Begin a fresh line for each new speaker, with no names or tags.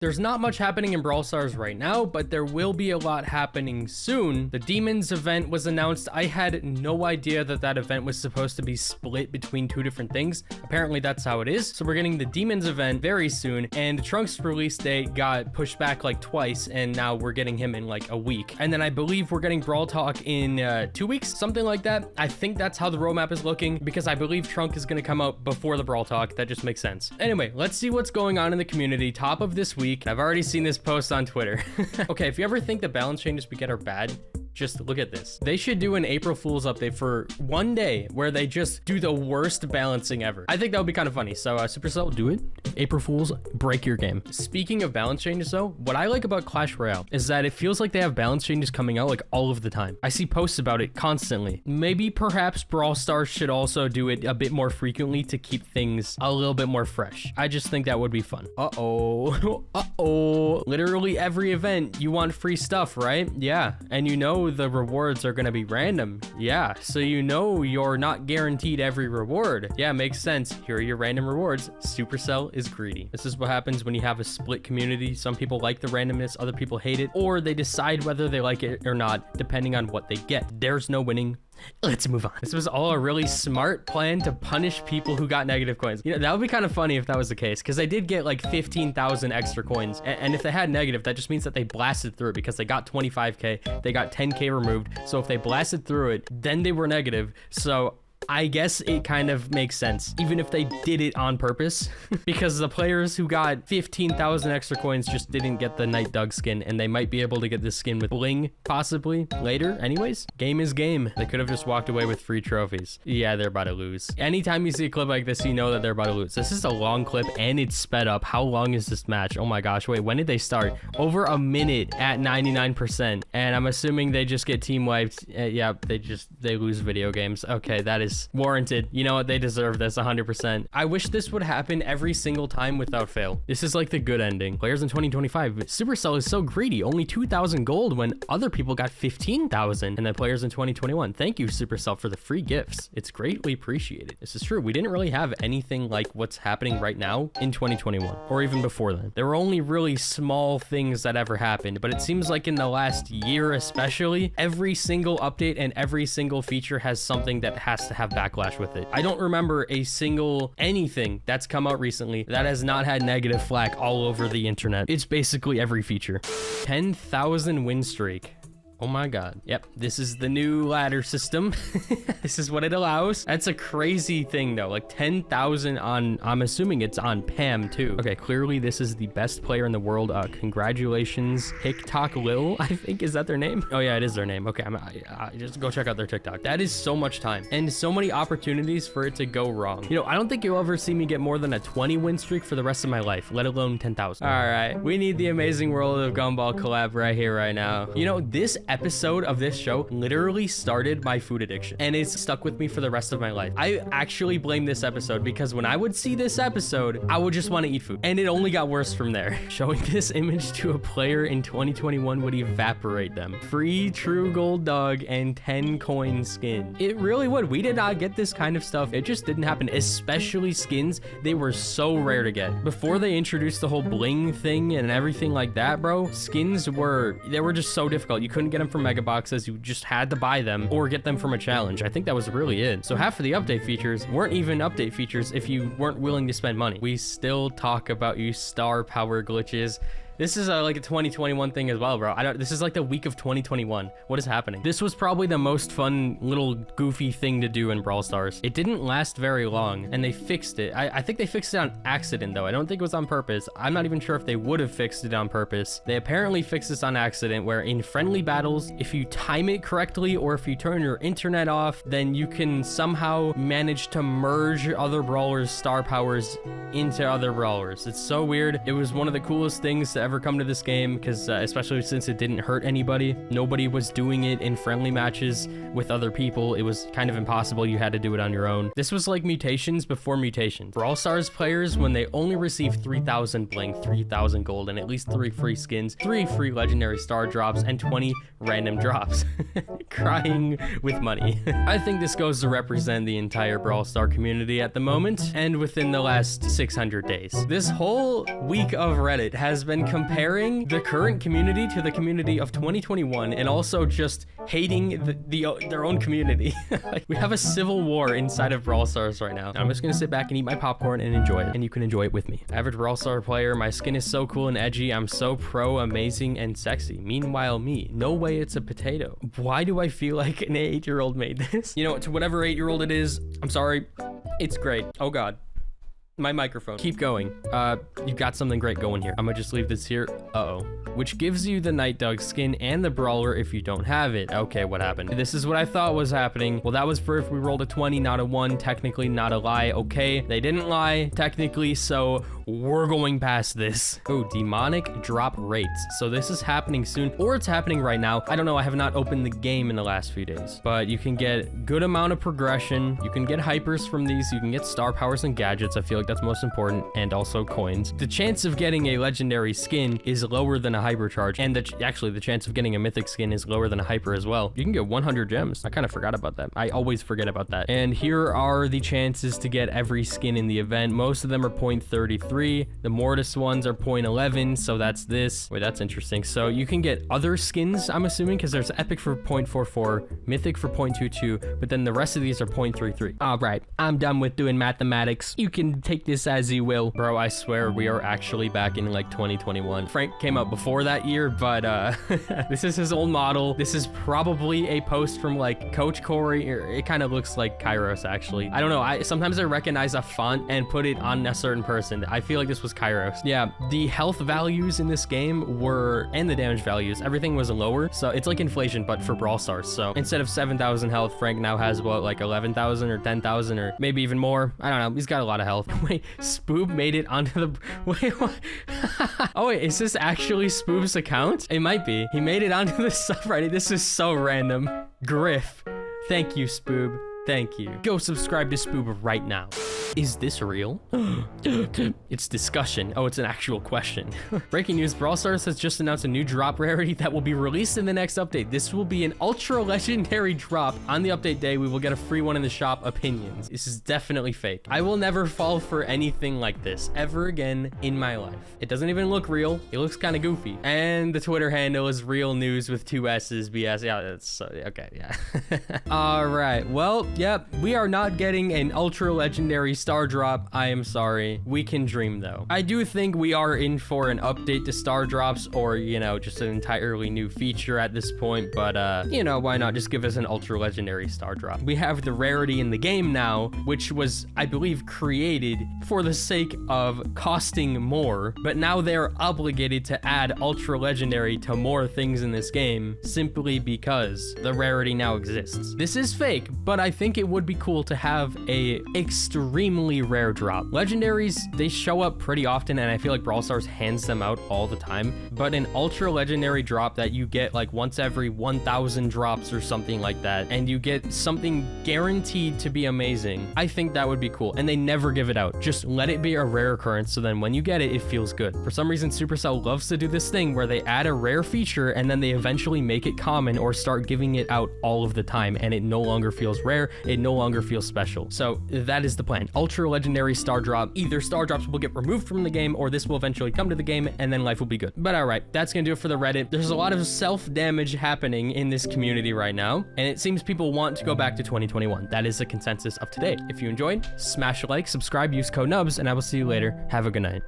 There's not much happening in Brawl Stars right now, but there will be a lot happening soon. The Demons event was announced. I had no idea that that event was supposed to be split between two different things. Apparently that's how it is. So we're getting the Demons event very soon, and Trunks' release date got pushed back like twice, and now we're getting him in like a week. And then I believe we're getting Brawl Talk in 2 weeks, something like that. I think that's how the roadmap is looking, because I believe Trunk is going to come out before the Brawl Talk. That just makes sense. Anyway, let's see what's going on in the community. Top of this week. I've already seen this post on Twitter. Okay, if you ever think the balance changes we get are bad, just look at this. They should do an April Fool's update for one day where they just do the worst balancing ever. I think that would be kind of funny. So Supercell, do it. April Fools, break your game. Speaking of balance changes though, what I like about Clash Royale is that it feels like they have balance changes coming out like all of the time. I see posts about it constantly. Maybe perhaps Brawl Stars should also do it a bit more frequently to keep things a little bit more fresh. I just think that would be fun. Uh-oh. Uh-oh. Literally every event you want free stuff, right? Yeah. And you know the rewards are going to be random. Yeah, so you know you're not guaranteed every reward. Yeah, makes sense. Here are your random rewards. Supercell is greedy. This is what happens when you have a split community. Some people like the randomness, other people hate it, or they decide whether they like it or not depending on what they get. There's no winning. Let's move on. This was all a really smart plan to punish people who got negative coins. You know, that would be kind of funny if that was the case, because they did get like 15,000 extra coins. And if they had negative, that just means that they blasted through it because they got 25K, they got 10K removed. So if they blasted through it, then they were negative. So I guess it kind of makes sense, even if they did it on purpose, because the players who got 15,000 extra coins just didn't get the Night Dog skin, and they might be able to get this skin with bling possibly later. Anyways, game is game. They could have just walked away with free trophies. Yeah, they're about to lose. Anytime you see a clip like this, you know that they're about to lose. This is a long clip and it's sped up. How long is this match? Oh my gosh, wait, when did they start? Over a minute at 99%, and I'm assuming they just get team wiped. Yeah, they lose video games. Okay, that is warranted. You know what? They deserve this 100%. I wish this would happen every single time without fail. This is like the good ending. Players in 2025, Supercell is so greedy. Only 2,000 gold when other people got 15,000. And then players in 2021, thank you Supercell for the free gifts. It's greatly appreciated. This is true. We didn't really have anything like what's happening right now in 2021 or even before then. There were only really small things that ever happened, but it seems like in the last year especially, every single update and every single feature has something that has to have backlash with it. I don't remember a single anything that's come out recently that has not had negative flack all over the internet. It's basically every feature. 10,000 win streak. Oh my god. Yep, this is the new ladder system. This is what it allows. That's a crazy thing though, like 10,000 on, I'm assuming it's on Pam too. Okay, clearly this is the best player in the world. Congratulations, TikTok Lil, I think, is that their name? Oh yeah, it is their name. Okay, just go check out their TikTok. That is so much time and so many opportunities for it to go wrong. You know, I don't think you'll ever see me get more than a 20 win streak for the rest of my life, let alone 10,000. All right, we need the Amazing World of Gumball collab right here, right now. You know, this episode of this show literally started my food addiction, and it's stuck with me for the rest of my life. I actually blame this episode because when I would see this episode, I would just want to eat food, and it only got worse from there. Showing this image to a player in 2021 would evaporate them. Free true gold dog and 10 coin skin. It really would. We did not get this kind of stuff. It just didn't happen, especially skins. They were so rare to get. Before they introduced the whole bling thing and everything like that, bro, skins were just so difficult. You couldn't get them from mega boxes. You just had to buy them or get them from a challenge. I think that was really it. So half of the update features weren't even update features if you weren't willing to spend money. We still talk about you star power glitches. This is like a 2021 thing as well, bro. This is like the week of 2021. What is happening? This was probably the most fun little goofy thing to do in Brawl Stars. It didn't last very long and they fixed it. I think they fixed it on accident though. I don't think it was on purpose. I'm not even sure if they would have fixed it on purpose. They apparently fixed this on accident, where in friendly battles, if you time it correctly or if you turn your internet off, then you can somehow manage to merge other brawlers' star powers into other brawlers. It's so weird. It was one of the coolest things to ever come to this game because especially since it didn't hurt anybody. Nobody was doing it in friendly matches with other people. It was kind of impossible. You had to do it on your own. This was like mutations before mutations. Brawl Stars players, when they only receive 3,000 bling, 3,000 gold, and at least 3 free skins, 3 free legendary star drops, and 20 random drops. Crying with money. I think this goes to represent the entire Brawl Star community at the moment, and within the last 600 days. This whole week of Reddit has been comparing the current community to the community of 2021, and also just hating their own community. Like, we have a civil war inside of Brawl Stars right now. I'm just gonna sit back and eat my popcorn and enjoy it, and you can enjoy it with me. Average Brawl Star player, my skin is so cool and edgy, I'm so pro, amazing, and sexy. Meanwhile me, no way it's a potato. Why do I feel like an 8-year-old made this? You know, to whatever 8-year-old it is, I'm sorry, it's great. Oh God. My microphone. Keep going. You got something great going here. I'm gonna just leave this here. Uh-oh. Which gives you the Night Dog skin and the Brawler if you don't have it. Okay, what happened? This is what I thought was happening. Well, that was for if we rolled a 20, not a 1. Technically, not a lie. Okay, they didn't lie, technically, so we're going past this. Oh, demonic drop rates. So this is happening soon, or it's happening right now. I don't know. I have not opened the game in the last few days, but you can get good amount of progression. You can get hypers from these. You can get star powers and gadgets. I feel like that's most important, and also coins. The chance of getting a legendary skin is lower than a hypercharge, and actually the chance of getting a mythic skin is lower than a hyper as well. You can get 100 gems. I kind of forgot about that. I always forget about that. And here are the chances to get every skin in the event. Most of them are 0.33. The Mortis ones are 0.11, so that's this. Wait, that's interesting. So you can get other skins, I'm assuming, because there's epic for 0.44, mythic for 0.22, but then the rest of these are 0.33. All right, I'm done with doing mathematics. You can take this as you will. Bro, I swear we are actually back in like 2021. Frank came out before that year, but this is his old model. This is probably a post from like Coach Corey. It kind of looks like Kairos, actually. I don't know. Sometimes I recognize a font and put it on a certain person. I feel like this was Kairos. Yeah, the health values in this game were, and the damage values, everything was lower. So it's like inflation, but for Brawl Stars. So instead of 7,000 health, Frank now has what, like 11,000 or 10,000 or maybe even more. I don't know. He's got a lot of health. Wait, Spoob made it onto the... Wait, what? Oh, wait, is this actually Spoob's account? It might be. He made it onto the subreddit. This is so random. Griff. Thank you, Spoob. Thank you. Go subscribe to Spoob right now. Is this real? It's discussion. Oh, it's an actual question. Breaking news, Brawl Stars has just announced a new drop rarity that will be released in the next update. This will be an ultra legendary drop. On the update day, we will get a free one in the shop. Opinions. This is definitely fake. I will never fall for anything like this ever again in my life. It doesn't even look real. It looks kind of goofy. And the Twitter handle is real news with 2 S's, BS. Yeah, that's okay. Yeah. All right. Well, yep. We are not getting an ultra legendary star drop. I am sorry. We can dream though. I do think we are in for an update to star drops, or, you know, just an entirely new feature at this point, but you know, why not just give us an ultra legendary star drop? We have the rarity in the game now, which was, I believe, created for the sake of costing more, but now they're obligated to add ultra legendary to more things in this game simply because the rarity now exists. This is fake, but I think it would be cool to have a extremely rare drop. Legendaries, they show up pretty often, and I feel like Brawl Stars hands them out all the time, but an ultra legendary drop that you get like once every 1,000 drops or something like that, and you get something guaranteed to be amazing, I think that would be cool. And they never give it out. Just let it be a rare occurrence, so then when you get it, it feels good. For some reason, Supercell loves to do this thing where they add a rare feature and then they eventually make it common or start giving it out all of the time, and it no longer feels rare, it no longer feels special. So that is the plan. Ultra legendary star drop. Either star drops will get removed from the game, or this will eventually come to the game and then life will be good. But all right, that's gonna do it for the Reddit. There's a lot of self-damage happening in this community right now, and it seems people want to go back to 2021. That is the consensus of today. If you enjoyed, smash a like, subscribe, use code NUBS, and I will see you later. Have a good night.